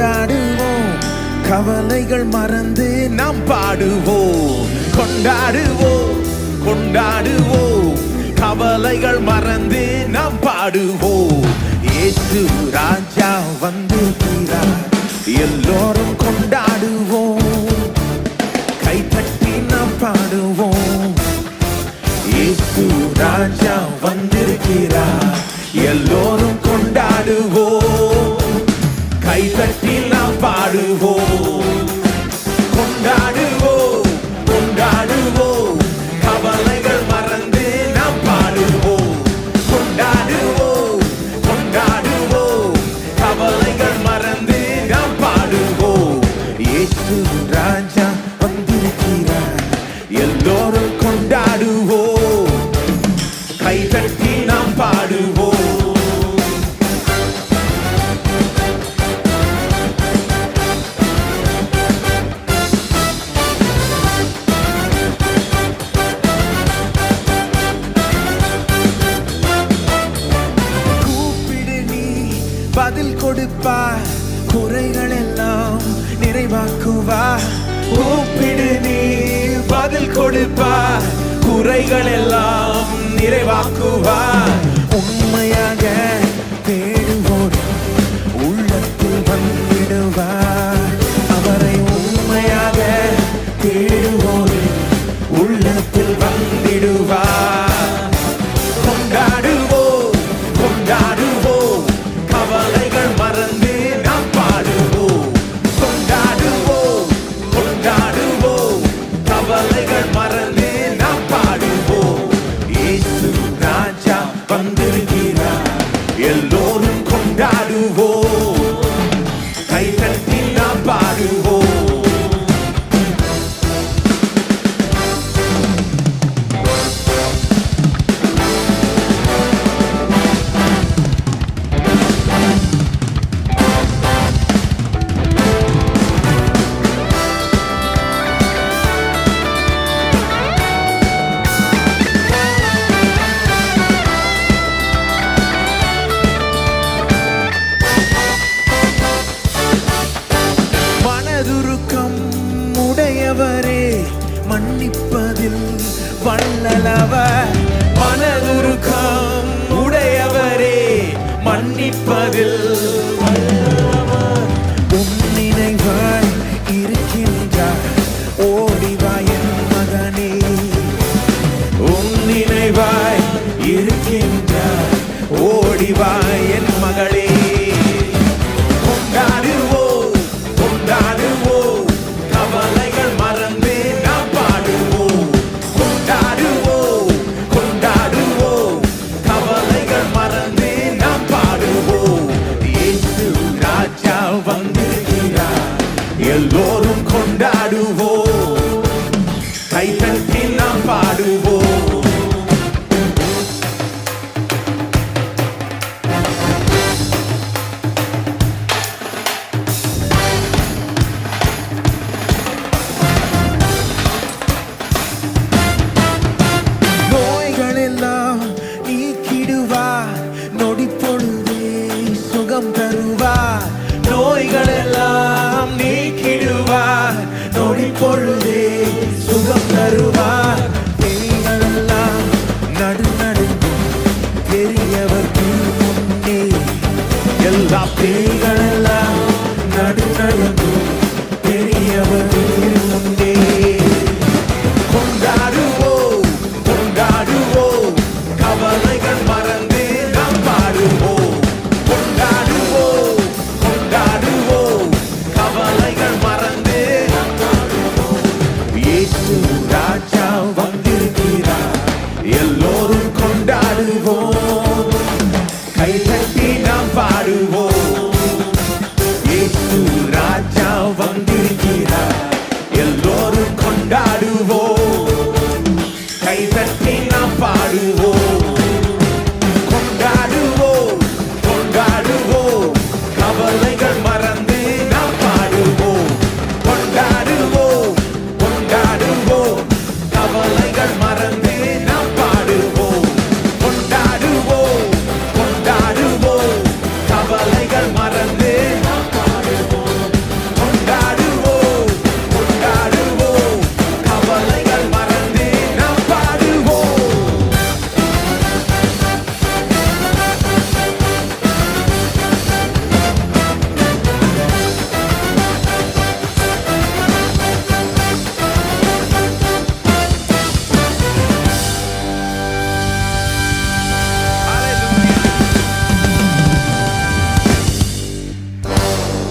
கொண்டாடுவோம், கவலைகள் மறந்து நாம் பாடுவோம். கொண்டாடுவோம், கொண்டாடுவோம், கவலைகள் மறந்து நாம் பாடுவோம். இயேசு ராஜா வந்திருக்கிறார், எல்லோரும் கொண்டாடுவோம், கைத்தட்டி நாம் பாடுவோம். இயேசு ராஜா வந்திருக்கிறார், எல்லோரும் கொண்டாடுவோம், கைத்தட்டி நாம் பாடுவோம். கொண்டாடுவோம், கொண்டாடுவோம், கவலைகள் மறந்து நாம் பாடுவோம். கொண்டாடுவோம், கொண்டாடுவோம், கவலைகள் மறந்து நாம் பாடுவோம். இயேசு ராஜா வந்திருக்கிறார், எல்லோரும் கொண்டாடுவோம், கைதட்டி நாம் பாடுவோம். பதில் கொடுப்பார், குறைகள் எல்லாம் நிறைவாக்குவார். கூப்பிடு நீ, பதில் கொடுப்பார், குறைகள் எல்லாம் நிறைவாக்குவார். உண்மையாக தேடுவோர் உள்ளத்தில் வந்திடுவார், அவரை உண்மையாக தேடுவோர் உள்ளத்தில் வந்திடுவார். கொண்டாடுவோம், கொண்டாடுவோம், கவலைகள் மறந்து நாம் பாடுவோம். கொண்டாடுவோம், கொண்டாடுவோம், கவலைகள் மறந்து நாம் பாடுவோம். இயேசு ராஜா வந்திருக்கிறார், எல்லோரும் கொண்டாடுவோம், கைதட்டி நாம் பாடுவோம். மனதுருக்கம் உடையவரே, மன்னிப்பதில் வல்லவர். மனதுருக்கம் உடையவரே, மன்னிப்பதில் வல்லவர். உன் நினைவாய் இருக்கின்றார், ஓடிவா என் மகனே. உன் நினைவாய் இருக்கின்றார், ஓடிவா என் மகளே. கொண்டாடுவோம், கொண்டாடுவோம், கவலைகள் மறந்து நாம் பாடுவோம். கொண்டாடுவோம், கொண்டாடுவோம், கவலைகள் மறந்து நாம் பாடுவோம். இயேசு ராஜா வந்திருக்கிறார், எல்லோரும் கொண்டாடுவோம், கைதட்டி நாம் பாடுவோம்.